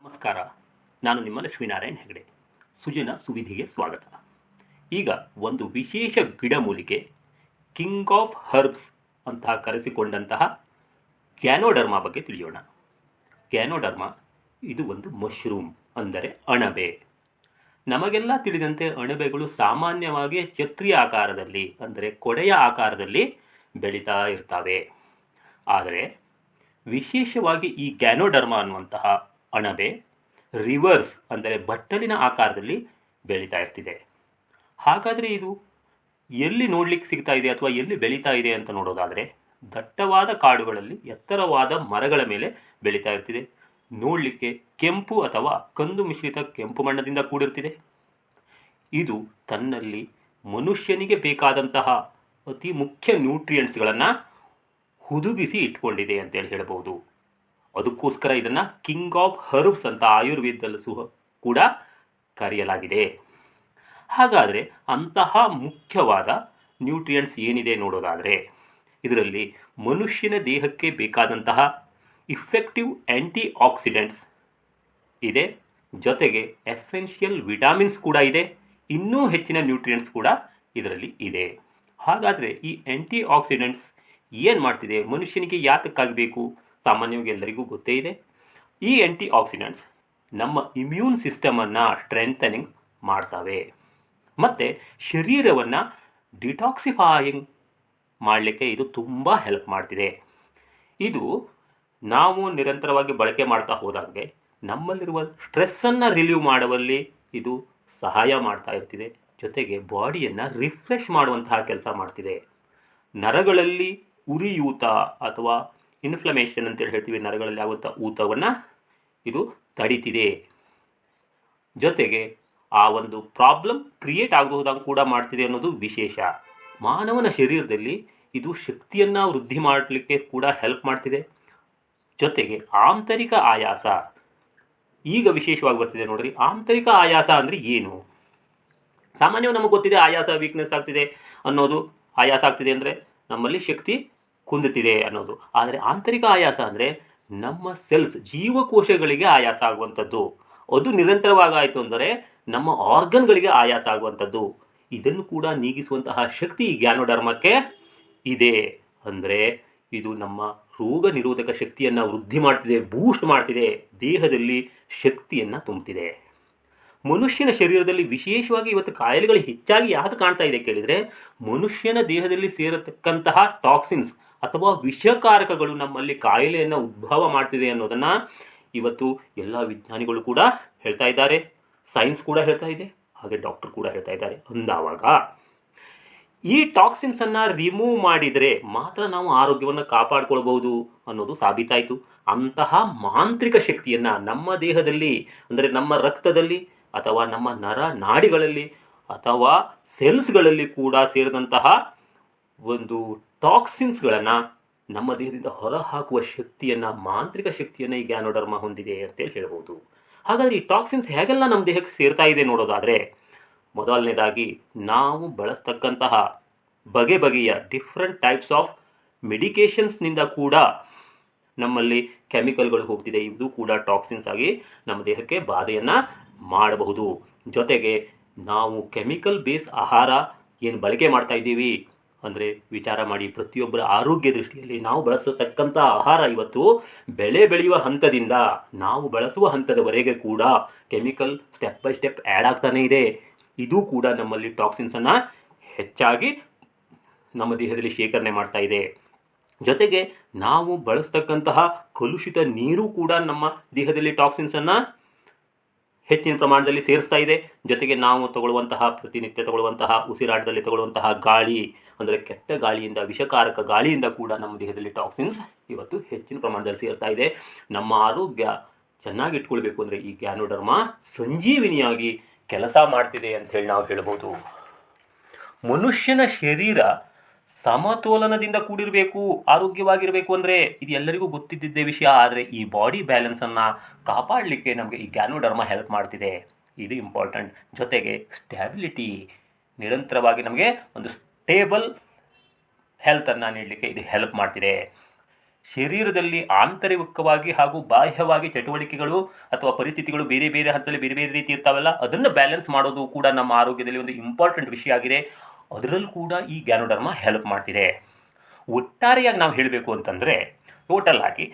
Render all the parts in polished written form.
ನಮಸ್ಕಾರ. ನಾನು ನಿಮ್ಮ ಲಕ್ಷ್ಮೀನಾರಾಯಣ್ ಹೆಗಡೆ. ಸುಜನ ಸುವಿಧಿಗೆ ಸ್ವಾಗತ. ಈಗ ಒಂದು ವಿಶೇಷ ಗಿಡಮೂಲಿಕೆ, ಕಿಂಗ್ ಆಫ್ ಹರ್ಬ್ಸ್ ಅಂತ ಕರೆಸಿಕೊಂಡಂತಹ ಗ್ಯಾನೋಡರ್ಮಾ ಬಗ್ಗೆ ತಿಳಿಯೋಣ. ಗ್ಯಾನೋಡರ್ಮಾ ಇದು ಒಂದು ಮಶ್ರೂಮ್, ಅಂದರೆ ಅಣಬೆ. ನಮಗೆಲ್ಲ ತಿಳಿದಂತೆ ಅಣಬೆಗಳು ಸಾಮಾನ್ಯವಾಗಿ ಛತ್ರಿಯ ಆಕಾರದಲ್ಲಿ, ಅಂದರೆ ಕೊಡೆಯ ಆಕಾರದಲ್ಲಿ ಬೆಳೀತಾ ಇರ್ತವೆ. ಆದರೆ ವಿಶೇಷವಾಗಿ ಈ ಗ್ಯಾನೋಡರ್ಮಾ ಅನ್ನುವಂತಹ ಅಣಬೆ ರಿವರ್ಸ್, ಅಂದರೆ ಬಟ್ಟಲಿನ ಆಕಾರದಲ್ಲಿ ಬೆಳೀತಾ ಇರ್ತಿದೆ. ಹಾಗಾದರೆ ಇದು ಎಲ್ಲಿ ನೋಡಲಿಕ್ಕೆ ಸಿಗ್ತಾ ಇದೆ ಅಥವಾ ಎಲ್ಲಿ ಬೆಳೀತಾ ಇದೆ ಅಂತ ನೋಡೋದಾದರೆ, ದಟ್ಟವಾದ ಕಾಡುಗಳಲ್ಲಿ ಎತ್ತರವಾದ ಮರಗಳ ಮೇಲೆ ಬೆಳೀತಾ ಇರ್ತಿದೆ. ನೋಡಲಿಕ್ಕೆ ಕೆಂಪು ಅಥವಾ ಕಂದು ಮಿಶ್ರಿತ ಕೆಂಪು ಬಣ್ಣದಿಂದ ಕೂಡಿರ್ತಿದೆ. ಇದು ತನ್ನಲ್ಲಿ ಮನುಷ್ಯನಿಗೆ ಬೇಕಾದಂತಹ ಅತಿ ಮುಖ್ಯ ನ್ಯೂಟ್ರಿಯೆಂಟ್ಸ್ಗಳನ್ನು ಹುದುಗಿಸಿ ಇಟ್ಕೊಂಡಿದೆ ಅಂತೇಳಿ ಹೇಳಬಹುದು. ಅದಕ್ಕೋಸ್ಕರ ಇದನ್ನು ಕಿಂಗ್ ಆಫ್ ಹರ್ಬ್ಸ್ ಅಂತ ಆಯುರ್ವೇದದಲ್ಲೂ ಕೂಡ ಕರೆಯಲಾಗಿದೆ. ಹಾಗಾದರೆ ಅಂತಹ ಮುಖ್ಯವಾದ ನ್ಯೂಟ್ರಿಯೆಂಟ್ಸ್ ಏನಿದೆ ನೋಡೋದಾದರೆ, ಇದರಲ್ಲಿ ಮನುಷ್ಯನ ದೇಹಕ್ಕೆ ಬೇಕಾದಂತಹ ಇಫೆಕ್ಟಿವ್ ಆ್ಯಂಟಿ ಆಕ್ಸಿಡೆಂಟ್ಸ್ ಇದೆ, ಜೊತೆಗೆ ಎಸೆನ್ಷಿಯಲ್ ವಿಟಾಮಿನ್ಸ್ ಕೂಡ ಇದೆ, ಇನ್ನೂ ಹೆಚ್ಚಿನ ನ್ಯೂಟ್ರಿಯೆಂಟ್ಸ್ ಕೂಡ ಇದರಲ್ಲಿ ಇದೆ. ಹಾಗಾದರೆ ಈ ಆ್ಯಂಟಿ ಆಕ್ಸಿಡೆಂಟ್ಸ್ ಏನು ಮಾಡ್ತಿದೆ, ಮನುಷ್ಯನಿಗೆ ಯಾತಕ್ಕಾಗಬೇಕು? ಸಾಮಾನ್ಯವಾಗಿ ಎಲ್ಲರಿಗೂ ಗೊತ್ತೇ ಇದೆ. ಈ ಆ್ಯಂಟಿ ಆಕ್ಸಿಡೆಂಟ್ಸ್ ನಮ್ಮ ಇಮ್ಯೂನ್ ಸಿಸ್ಟಮನ್ನು ಸ್ಟ್ರೆಂಥನಿಂಗ್ ಮಾಡ್ತವೆ ಮತ್ತು ಶರೀರವನ್ನು ಡಿಟಾಕ್ಸಿಫೈಯಿಂಗ್ ಮಾಡಲಿಕ್ಕೆ ಇದು ತುಂಬ ಹೆಲ್ಪ್ ಮಾಡ್ತಿದೆ. ಇದು ನಾವು ನಿರಂತರವಾಗಿ ಬಳಕೆ ಮಾಡ್ತಾ ಹೋದಾಗೆ ನಮ್ಮಲ್ಲಿರುವ ಸ್ಟ್ರೆಸ್ಸನ್ನು ರಿಲೀವ್ ಮಾಡುವಲ್ಲಿ ಇದು ಸಹಾಯ ಮಾಡ್ತಾ ಇರ್ತಿದೆ. ಜೊತೆಗೆ ಬಾಡಿಯನ್ನು ರಿಫ್ರೆಶ್ ಮಾಡುವಂತಹ ಕೆಲಸ ಮಾಡ್ತಿದೆ. ನರಗಳಲ್ಲಿ ಉರಿಯೂತ ಅಥವಾ ಇನ್ಫ್ಲಮೇಷನ್ ಅಂತೇಳಿ ಹೇಳ್ತೀವಿ, ನರಗಳಲ್ಲಿ ಆಗುವಂಥ ಊತವನ್ನು ಇದು ತಡಿತಿದೆ. ಜೊತೆಗೆ ಆ ಒಂದು ಪ್ರಾಬ್ಲಮ್ ಕ್ರಿಯೇಟ್ ಆಗಬಹುದಾಗಿ ಕೂಡ ಮಾಡ್ತಿದೆ ಅನ್ನೋದು ವಿಶೇಷ. ಮಾನವನ ಶರೀರದಲ್ಲಿ ಇದು ಶಕ್ತಿಯನ್ನು ವೃದ್ಧಿ ಮಾಡಲಿಕ್ಕೆ ಕೂಡ ಹೆಲ್ಪ್ ಮಾಡ್ತಿದೆ. ಜೊತೆಗೆ ಆಂತರಿಕ ಆಯಾಸ ಈಗ ವಿಶೇಷವಾಗಿ ಬರ್ತಿದೆ ನೋಡ್ರಿ. ಆಂತರಿಕ ಆಯಾಸ ಅಂದರೆ ಏನು? ಸಾಮಾನ್ಯವಾಗಿ ನಮಗೆ ಗೊತ್ತಿದೆ, ಆಯಾಸ ವೀಕ್ನೆಸ್ ಆಗ್ತಿದೆ ಅನ್ನೋದು. ಆಯಾಸ ಆಗ್ತಿದೆ ಅಂದರೆ ನಮ್ಮಲ್ಲಿ ಶಕ್ತಿ ಕುಂದುತ್ತಿದೆ ಅನ್ನೋದು. ಆದರೆ ಆಂತರಿಕ ಆಯಾಸ ಅಂದರೆ ನಮ್ಮ ಸೆಲ್ಸ್, ಜೀವಕೋಶಗಳಿಗೆ ಆಯಾಸ ಆಗುವಂಥದ್ದು. ಅದು ನಿರಂತರವಾಗಾಯಿತು ಅಂದರೆ ನಮ್ಮ ಆರ್ಗನ್ಗಳಿಗೆ ಆಯಾಸ ಆಗುವಂಥದ್ದು. ಇದನ್ನು ಕೂಡ ನೀಗಿಸುವಂತಹ ಶಕ್ತಿ ಈ ಗ್ಯಾನೋಡರ್ಮಕ್ಕೆ ಇದೆ. ಅಂದರೆ ಇದು ನಮ್ಮ ರೋಗ ನಿರೋಧಕ ಶಕ್ತಿಯನ್ನು ವೃದ್ಧಿ ಮಾಡ್ತಿದೆ, ಬೂಸ್ಟ್ ಮಾಡ್ತಿದೆ, ದೇಹದಲ್ಲಿ ಶಕ್ತಿಯನ್ನು ತುಂಬುತ್ತಿದೆ. ಮನುಷ್ಯನ ಶರೀರದಲ್ಲಿ ವಿಶೇಷವಾಗಿ ಇವತ್ತು ಕಾಯಿಲೆಗಳು ಹೆಚ್ಚಾಗಿ ಯಾವುದು ಕಾಣ್ತಾ ಇದೆ ಕೇಳಿದರೆ, ಮನುಷ್ಯನ ದೇಹದಲ್ಲಿ ಸೇರತಕ್ಕಂತಹ ಟಾಕ್ಸಿನ್ಸ್ ಅಥವಾ ವಿಷಕಾರಕಗಳು ನಮ್ಮಲ್ಲಿ ಕಾಯಿಲೆಯನ್ನು ಉದ್ಭವ ಮಾಡ್ತಿದೆ ಅನ್ನೋದನ್ನು ಇವತ್ತು ಎಲ್ಲ ವಿಜ್ಞಾನಿಗಳು ಕೂಡ ಹೇಳ್ತಾ ಇದ್ದಾರೆ, ಸೈನ್ಸ್ ಕೂಡ ಹೇಳ್ತಾ ಇದೆ, ಹಾಗೆ ಡಾಕ್ಟರ್ ಕೂಡ ಹೇಳ್ತಾ ಇದ್ದಾರೆ. ಅಂದಾವಾಗ ಈ ಟಾಕ್ಸಿನ್ಸನ್ನು ರಿಮೂವ್ ಮಾಡಿದರೆ ಮಾತ್ರ ನಾವು ಆರೋಗ್ಯವನ್ನು ಕಾಪಾಡಿಕೊಳ್ಬಹುದು ಅನ್ನೋದು ಸಾಬೀತಾಯಿತು. ಅಂತಹ ಮಾಂತ್ರಿಕ ಶಕ್ತಿಯನ್ನು ನಮ್ಮ ದೇಹದಲ್ಲಿ, ಅಂದರೆ ನಮ್ಮ ರಕ್ತದಲ್ಲಿ ಅಥವಾ ನಮ್ಮ ನರ ನಾಡಿಗಳಲ್ಲಿ ಅಥವಾ ಸೆಲ್ಸ್ಗಳಲ್ಲಿ ಕೂಡ ಸೇರಿದಂತಹ ಒಂದು ಟಾಕ್ಸಿನ್ಸ್ಗಳನ್ನು ನಮ್ಮ ದೇಹದಿಂದ ಹೊರಹಾಕುವ ಶಕ್ತಿಯನ್ನು, ಮಾಂತ್ರಿಕ ಶಕ್ತಿಯನ್ನು ಈ ಗ್ಯಾನೋಡರ್ಮಾ ಹೊಂದಿದೆ ಅಂತೇಳಿ ಹೇಳ್ಬೋದು. ಹಾಗಾದರೆ ಈ ಟಾಕ್ಸಿನ್ಸ್ ಹೇಗೆಲ್ಲ ನಮ್ಮ ದೇಹಕ್ಕೆ ಸೇರ್ತಾ ಇದೆ ನೋಡೋದಾದರೆ, ಮೊದಲನೇದಾಗಿ ನಾವು ಬಳಸ್ತಕ್ಕಂತಹ ಬಗೆ ಬಗೆಯ ಡಿಫ್ರೆಂಟ್ ಟೈಪ್ಸ್ ಆಫ್ ಮೆಡಿಕೇಷನ್ಸ್ನಿಂದ ಕೂಡ ನಮ್ಮಲ್ಲಿ ಕೆಮಿಕಲ್ಗಳು ಹೋಗ್ತಿದೆ. ಇದು ಕೂಡ ಟಾಕ್ಸಿನ್ಸ್ ಆಗಿ ನಮ್ಮ ದೇಹಕ್ಕೆ ಬಾಧೆಯನ್ನು ಮಾಡಬಹುದು. ಜೊತೆಗೆ ನಾವು ಕೆಮಿಕಲ್ ಬೇಸ್ ಆಹಾರ ಏನು ಬಳಕೆ ಮಾಡ್ತಾ ಇದ್ದೀವಿ ಅಂದರೆ, ವಿಚಾರ ಮಾಡಿ, ಪ್ರತಿಯೊಬ್ಬರ ಆರೋಗ್ಯ ದೃಷ್ಟಿಯಲ್ಲಿ ನಾವು ಬಳಸತಕ್ಕಂಥ ಆಹಾರ ಇವತ್ತು ಬೆಳೆ ಬೆಳೆಯುವ ಹಂತದಿಂದ ನಾವು ಬಳಸುವ ಹಂತದವರೆಗೆ ಕೂಡ chemical step by step add ಆಗ್ತಾನೇ ಇದೆ. ಇದು ಕೂಡ ನಮ್ಮಲ್ಲಿ ಟಾಕ್ಸಿನ್ಸನ್ನು ಹೆಚ್ಚಾಗಿ ನಮ್ಮ ದೇಹದಲ್ಲಿ ಶೇಖರಣೆ ಮಾಡ್ತಾ ಇದೆ. ಜೊತೆಗೆ ನಾವು ಬಳಸ್ತಕ್ಕಂತಹ ಕಲುಷಿತ ನೀರು ಕೂಡ ನಮ್ಮ ದೇಹದಲ್ಲಿ ಟಾಕ್ಸಿನ್ಸನ್ನು ಹೆಚ್ಚಿನ ಪ್ರಮಾಣದಲ್ಲಿ ಸೇರಿಸ್ತಾ ಇದೆ. ಜೊತೆಗೆ ನಾವು ಪ್ರತಿನಿತ್ಯ ತಗೊಳ್ಳುವಂತಹ ಉಸಿರಾಟದಲ್ಲಿ ತಗೊಳ್ಳುವಂತಹ ಗಾಳಿ, ಅಂದರೆ ಕೆಟ್ಟ ಗಾಳಿಯಿಂದ, ವಿಷಕಾರಕ ಗಾಳಿಯಿಂದ ಕೂಡ ನಮ್ಮ ದೇಹದಲ್ಲಿ ಟಾಕ್ಸಿನ್ಸ್ ಇವತ್ತು ಹೆಚ್ಚಿನ ಪ್ರಮಾಣದಲ್ಲಿ ಸೇರ್ತಾ ಇದೆ. ನಮ್ಮ ಆರೋಗ್ಯ ಚೆನ್ನಾಗಿ ಇಟ್ಕೊಳ್ಬೇಕು ಅಂದರೆ ಈ ಗ್ಯಾನೋಡರ್ಮಾ ಸಂಜೀವಿನಿಯಾಗಿ ಕೆಲಸ ಮಾಡ್ತಿದೆ ಅಂಥೇಳಿ ನಾವು ಹೇಳ್ಬೋದು. ಮನುಷ್ಯನ ಶರೀರ ಸಮತೋಲನದಿಂದ ಕೂಡಿರಬೇಕು, ಆರೋಗ್ಯವಾಗಿರಬೇಕು ಅಂದರೆ ಇದು ಎಲ್ಲರಿಗೂ ಗೊತ್ತಿದ್ದೇ ವಿಷಯ. ಆದರೆ ಈ ಬಾಡಿ ಬ್ಯಾಲೆನ್ಸನ್ನು ಕಾಪಾಡಲಿಕ್ಕೆ ನಮಗೆ ಈ ಗ್ಯಾನೋಡರ್ಮಾ ಹೆಲ್ಪ್ ಮಾಡ್ತಿದೆ. ಇದು ಇಂಪಾರ್ಟೆಂಟ್. ಜೊತೆಗೆ ಸ್ಟ್ಯಾಬಿಲಿಟಿ, ನಿರಂತರವಾಗಿ ನಮಗೆ ಒಂದು ಸ್ಟೇಬಲ್ ಹೆಲ್ತನ್ನು ನೀಡಲಿಕ್ಕೆ ಇದು ಹೆಲ್ಪ್ ಮಾಡ್ತಿದೆ. ಶರೀರದಲ್ಲಿ ಆಂತರಿಕವಾಗಿ ಹಾಗೂ ಬಾಹ್ಯವಾಗಿ ಚಟುವಟಿಕೆಗಳು ಅಥವಾ ಪರಿಸ್ಥಿತಿಗಳು ಬೇರೆ ಬೇರೆ ಹಂತದಲ್ಲಿ ಬೇರೆ ಬೇರೆ ರೀತಿ ಇರ್ತಾವಲ್ಲ, ಅದನ್ನು ಬ್ಯಾಲೆನ್ಸ್ ಮಾಡೋದು ಕೂಡ ನಮ್ಮ ಆರೋಗ್ಯದಲ್ಲಿ ಒಂದು ಇಂಪಾರ್ಟೆಂಟ್ ವಿಷಯ ಆಗಿದೆ. ಅದರಲ್ಲೂ ಕೂಡ ಈ ಗ್ಯಾನೋಡರ್ಮ ಹೆಲ್ಪ್ ಮಾಡ್ತಿದೆ. ಒಟ್ಟಾರೆಯಾಗಿ ನಾವು ಹೇಳಬೇಕು ಅಂತಂದರೆ, ಟೋಟಲ್ ಆಗಿ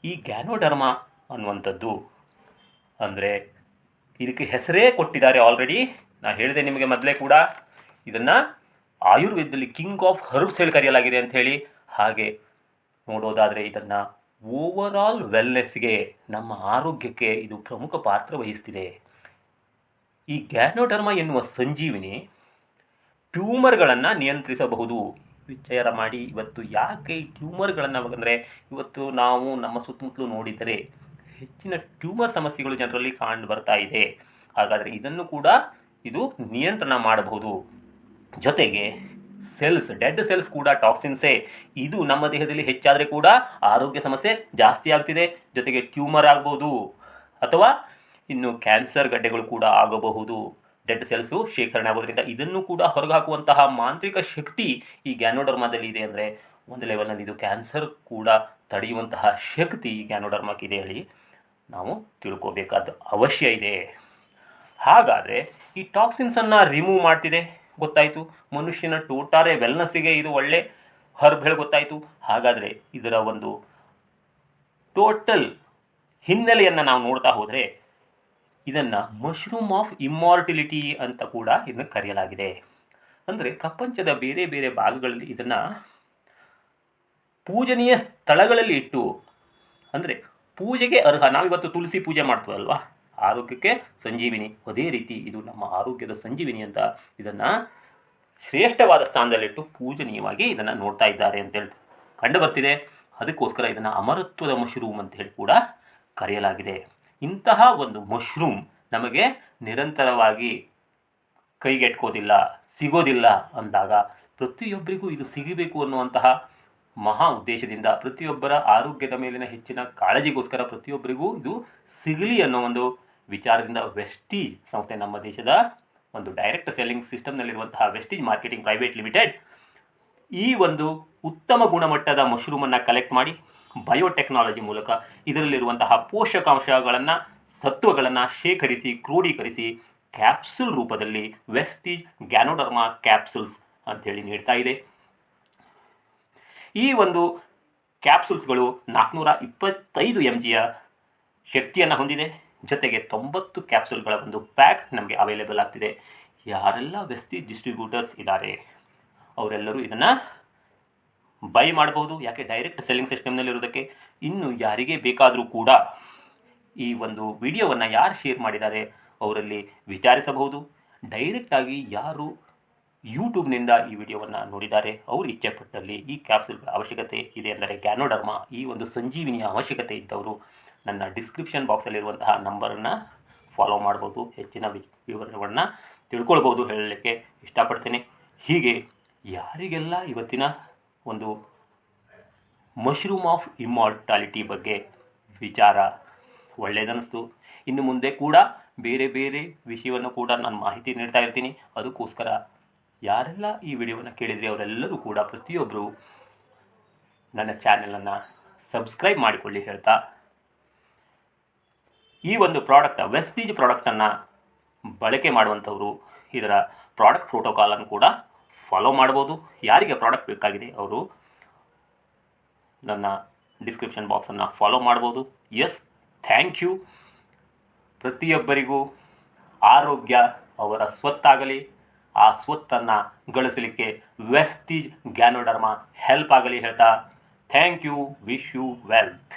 ಈ ಗ್ಯಾನೋಡರ್ಮ ಅನ್ನುವಂಥದ್ದು ಅಂದರೆ ಇದಕ್ಕೆ ಹೆಸರೇ ಕೊಟ್ಟಿದ್ದಾರೆ ಆಲ್ರೆಡಿ. ನಾನು ಹೇಳಿದೆ ನಿಮಗೆ ಮೊದಲೇ ಕೂಡ, ಇದನ್ನು ಆಯುರ್ವೇದದಲ್ಲಿ ಕಿಂಗ್ ಆಫ್ ಹರ್ಬ್ಸ್ ಹೇಳಿ ಕರೆಯಲಾಗಿದೆ ಅಂಥೇಳಿ. ಹಾಗೆ ನೋಡೋದಾದರೆ ಇದನ್ನು ಓವರಾಲ್ ವೆಲ್ನೆಸ್ಗೆ, ನಮ್ಮ ಆರೋಗ್ಯಕ್ಕೆ ಇದು ಪ್ರಮುಖ ಪಾತ್ರ ವಹಿಸ್ತಿದೆ. ಈ ಗ್ಯಾನೋಡರ್ಮ ಎನ್ನುವ ಸಂಜೀವಿನಿ ಟ್ಯೂಮರ್ಗಳನ್ನು ನಿಯಂತ್ರಿಸಬಹುದು. ವಿಚಾರ ಮಾಡಿ, ಇವತ್ತು ಯಾಕೆ ಈ ಟ್ಯೂಮರ್ಗಳನ್ನು, ಅಂದರೆ ಇವತ್ತು ನಾವು ನಮ್ಮ ಸುತ್ತಮುತ್ತಲು ನೋಡಿದರೆ ಹೆಚ್ಚಿನ ಟ್ಯೂಮರ್ ಸಮಸ್ಯೆಗಳು ಜನರಲ್ಲಿ ಕಂಡು ಬರ್ತಾ ಇದೆ. ಹಾಗಾದರೆ ಇದನ್ನು ಕೂಡ ಇದು ನಿಯಂತ್ರಣ ಮಾಡಬಹುದು. ಜೊತೆಗೆ ಸೆಲ್ಸ್, ಡೆಡ್ ಸೆಲ್ಸ್ ಕೂಡ ಟಾಕ್ಸಿನ್ಸೇ. ಇದು ನಮ್ಮ ದೇಹದಲ್ಲಿ ಹೆಚ್ಚಾದರೆ ಕೂಡ ಆರೋಗ್ಯ ಸಮಸ್ಯೆ ಜಾಸ್ತಿ ಆಗ್ತಿದೆ. ಜೊತೆಗೆ ಟ್ಯೂಮರ್ ಆಗ್ಬೋದು ಅಥವಾ ಇನ್ನು ಕ್ಯಾನ್ಸರ್ ಗಡ್ಡೆಗಳು ಕೂಡ ಆಗಬಹುದು. ಡೆಡ್ ಸೆಲ್ಸು ಶೇಖರಣೆ ಆಗೋದ್ರಿಂದ ಇದನ್ನು ಕೂಡ ಹೊರಗೆ ಹಾಕುವಂತಹ ಮಾಂತ್ರಿಕ ಶಕ್ತಿ ಈ ಗ್ಯಾನೋಡರ್ಮಾದಲ್ಲಿ ಇದೆ. ಅಂದರೆ ಒಂದು ಲೆವೆಲ್ನಲ್ಲಿ ಇದು ಕ್ಯಾನ್ಸರ್ ಕೂಡ ತಡೆಯುವಂತಹ ಶಕ್ತಿ ಈ ಗ್ಯಾನೋಡರ್ಮಾಕ್ಕಿದೆ ಹೇಳಿ ನಾವು ತಿಳ್ಕೋಬೇಕಾದ ಅವಶ್ಯ ಇದೆ. ಹಾಗಾದರೆ ಈ ಟಾಕ್ಸಿನ್ಸನ್ನು ರಿಮೂವ್ ಮಾಡ್ತಿದೆ ಗೊತ್ತಾಯಿತು. ಮನುಷ್ಯನ ಟೋಟಾರೆ ವೆಲ್ನೆಸ್ಸಿಗೆ ಇದು ಒಳ್ಳೆ ಹರ್ಬ್ ಹೇಳಿ ಗೊತ್ತಾಯಿತು. ಹಾಗಾದರೆ ಇದರ ಒಂದು ಟೋಟಲ್ ಹಿನ್ನೆಲೆಯನ್ನು ನಾವು ನೋಡ್ತಾ ಹೋದರೆ ಇದನ್ನು ಮಶ್ರೂಮ್ ಆಫ್ ಇಮ್ಮಾರ್ಟಿಲಿಟಿ ಅಂತ ಕೂಡ ಇದನ್ನು ಕರೆಯಲಾಗಿದೆ. ಅಂದರೆ ಪ್ರಪಂಚದ ಬೇರೆ ಬೇರೆ ಭಾಗಗಳಲ್ಲಿ ಇದನ್ನು ಪೂಜನೀಯ ಸ್ಥಳಗಳಲ್ಲಿ ಇಟ್ಟು, ಅಂದರೆ ಪೂಜೆಗೆ ಅರ್ಹ. ನಾವಿವತ್ತು ತುಳಸಿ ಪೂಜೆ ಮಾಡ್ತೀವಲ್ವ, ಆರೋಗ್ಯಕ್ಕೆ ಸಂಜೀವಿನಿ, ಅದೇ ರೀತಿ ಇದು ನಮ್ಮ ಆರೋಗ್ಯದ ಸಂಜೀವಿನಿ ಅಂತ ಇದನ್ನು ಶ್ರೇಷ್ಠವಾದ ಸ್ಥಾನದಲ್ಲಿಟ್ಟು ಪೂಜನೀಯವಾಗಿ ಇದನ್ನು ನೋಡ್ತಾ ಇದ್ದಾರೆ ಅಂತೇಳಿ ಕಂಡು ಬರ್ತಿದೆ. ಅದಕ್ಕೋಸ್ಕರ ಇದನ್ನು ಅಮರತ್ವದ ಮಶ್ರೂಮ್ ಅಂತ ಹೇಳಿ ಕೂಡ ಕರೆಯಲಾಗಿದೆ. ಇಂತಹ ಒಂದು ಮಶ್ರೂಮ್ ನಮಗೆ ನಿರಂತರವಾಗಿ ಕೈಗೆಟ್ಕೋದಿಲ್ಲ, ಸಿಗೋದಿಲ್ಲ ಅಂದಾಗ ಪ್ರತಿಯೊಬ್ಬರಿಗೂ ಇದು ಸಿಗಬೇಕು ಅನ್ನುವಂತಹ ಮಹಾ ಉದ್ದೇಶದಿಂದ, ಪ್ರತಿಯೊಬ್ಬರ ಆರೋಗ್ಯದ ಮೇಲಿನ ಹೆಚ್ಚಿನ ಕಾಳಜಿಗೋಸ್ಕರ ಪ್ರತಿಯೊಬ್ಬರಿಗೂ ಇದು ಸಿಗಲಿ ಅನ್ನೋ ಒಂದು ವಿಚಾರದಿಂದ ವೆಸ್ಟೀಜ್ ಸಂಸ್ಥೆ, ನಮ್ಮ ದೇಶದ ಒಂದು ಡೈರೆಕ್ಟ್ ಸೆಲ್ಲಿಂಗ್ ಸಿಸ್ಟಮ್ನಲ್ಲಿರುವಂತಹ ವೆಸ್ಟೀಜ್ ಮಾರ್ಕೆಟಿಂಗ್ ಪ್ರೈವೇಟ್ ಲಿಮಿಟೆಡ್, ಈ ಒಂದು ಉತ್ತಮ ಗುಣಮಟ್ಟದ ಮಶ್ರೂಮನ್ನು ಕಲೆಕ್ಟ್ ಮಾಡಿ ಬಯೋಟೆಕ್ನಾಲಜಿ ಮೂಲಕ ಇದರಲ್ಲಿರುವಂತಹ ಪೋಷಕಾಂಶಗಳನ್ನು, ಸತ್ವಗಳನ್ನು ಶೇಖರಿಸಿ ಕ್ರೋಢೀಕರಿಸಿ ಕ್ಯಾಪ್ಸುಲ್ ರೂಪದಲ್ಲಿ ವೆಸ್ಟೀಜ್ ಗ್ಯಾನೋಡರ್ಮಾ ಕ್ಯಾಪ್ಸುಲ್ಸ್ ಅಂಥೇಳಿ ನೀಡ್ತಾ ಇದೆ. ಈ ಒಂದು ಕ್ಯಾಪ್ಸುಲ್ಸ್ಗಳು 425 mg ಶಕ್ತಿಯನ್ನು ಹೊಂದಿದೆ. ಜೊತೆಗೆ 90 ಕ್ಯಾಪ್ಸುಲ್ಗಳ ಒಂದು ಪ್ಯಾಕ್ ನಮಗೆ ಅವೈಲೇಬಲ್ ಆಗ್ತಿದೆ. ಯಾರೆಲ್ಲ ವೆಸ್ಟೀಜ್ ಡಿಸ್ಟ್ರಿಬ್ಯೂಟರ್ಸ್ ಇದ್ದಾರೆ ಅವರೆಲ್ಲರೂ ಇದನ್ನು ಬೈ ಮಾಡಬಹುದು. ಯಾಕೆ, ಡೈರೆಕ್ಟ್ ಸೆಲ್ಲಿಂಗ್ ಸಿಸ್ಟಮ್ನಲ್ಲಿರೋದಕ್ಕೆ. ಇನ್ನು ಯಾರಿಗೆ ಬೇಕಾದರೂ ಕೂಡ ಈ ಒಂದು ವಿಡಿಯೋವನ್ನು ಯಾರು ಶೇರ್ ಮಾಡಿದ್ದಾರೆ ಅವರಲ್ಲಿ ವಿಚಾರಿಸಬಹುದು. ಡೈರೆಕ್ಟಾಗಿ ಯಾರು ಯೂಟ್ಯೂಬ್ನಿಂದ ಈ ವಿಡಿಯೋವನ್ನು ನೋಡಿದ್ದಾರೆ ಅವರು ಇಚ್ಛೆಪಟ್ಟಲ್ಲಿ ಈ ಕ್ಯಾಪ್ಸುಲ್ಗಳ ಅವಶ್ಯಕತೆ ಇದೆ ಅಂದರೆ ಗ್ಯಾನೋಡರ್ಮಾ ಈ ಒಂದು ಸಂಜೀವಿನಿಯ ಅವಶ್ಯಕತೆ ಇದ್ದವರು ನನ್ನ ಡಿಸ್ಕ್ರಿಪ್ಷನ್ ಬಾಕ್ಸಲ್ಲಿರುವಂತಹ ನಂಬರನ್ನು ಫಾಲೋ ಮಾಡ್ಬೋದು. ಹೆಚ್ಚಿನ ವಿವರಗಳನ್ನು ತಿಳ್ಕೊಳ್ಬೋದು ಹೇಳಲಿಕ್ಕೆ ಇಷ್ಟಪಡ್ತೇನೆ. ಹೀಗೆ ಯಾರಿಗೆಲ್ಲ ಇವತ್ತಿನ ಒಂದು ಮಶ್ರೂಮ್ ಆಫ್ ಇಮ್ಮಾರ್ಟಾಲಿಟಿ ಬಗ್ಗೆ ವಿಚಾರ ಒಳ್ಳೆಯದನ್ನಿಸ್ತು, ಇನ್ನು ಮುಂದೆ ಕೂಡ ಬೇರೆ ಬೇರೆ ವಿಷಯವನ್ನು ಕೂಡ ನಾನು ಮಾಹಿತಿ ನೀಡ್ತಾ ಇರ್ತೀನಿ. ಅದಕ್ಕೋಸ್ಕರ ಯಾರೆಲ್ಲ ಈ ವಿಡಿಯೋವನ್ನು ಕೇಳಿದರೆ ಅವರೆಲ್ಲರೂ ಕೂಡ ಪ್ರತಿಯೊಬ್ಬರು ನನ್ನ ಚಾನೆಲನ್ನು ಸಬ್ಸ್ಕ್ರೈಬ್ ಮಾಡಿಕೊಳ್ಳಿ ಹೇಳ್ತಾ, ಈ ಒಂದು ಪ್ರಾಡಕ್ಟ್ ವೆಸ್ಟೀಜ್ ಪ್ರಾಡಕ್ಟನ್ನು ಬಳಕೆ ಮಾಡುವಂಥವರು ಇದರ ಪ್ರಾಡಕ್ಟ್ ಪ್ರೋಟೋಕಾಲನ್ನು ಕೂಡ ಫಾಲೋ ಮಾಡ್ಬೋದು. ಯಾರಿಗೆ ಪ್ರಾಡಕ್ಟ್ ಬೇಕಾಗಿದೆ ಅವರು ನನ್ನ ಡಿಸ್ಕ್ರಿಪ್ಷನ್ ಬಾಕ್ಸನ್ನು ಫಾಲೋ ಮಾಡ್ಬೋದು. Yes, thank you. ಪ್ರತಿಯೊಬ್ಬರಿಗೂ ಆರೋಗ್ಯ ಅವರ ಸ್ವತ್ತಾಗಲಿ, ಆ ಸ್ವತ್ತನ್ನು ಗಳಿಸಲಿಕ್ಕೆ ವೆಸ್ಟೀಜ್ ಗ್ಯಾನೋಡರ್ಮಾ ಹೆಲ್ಪ್ ಆಗಲಿ ಹೇಳ್ತಾ thank you. Wish you wealth.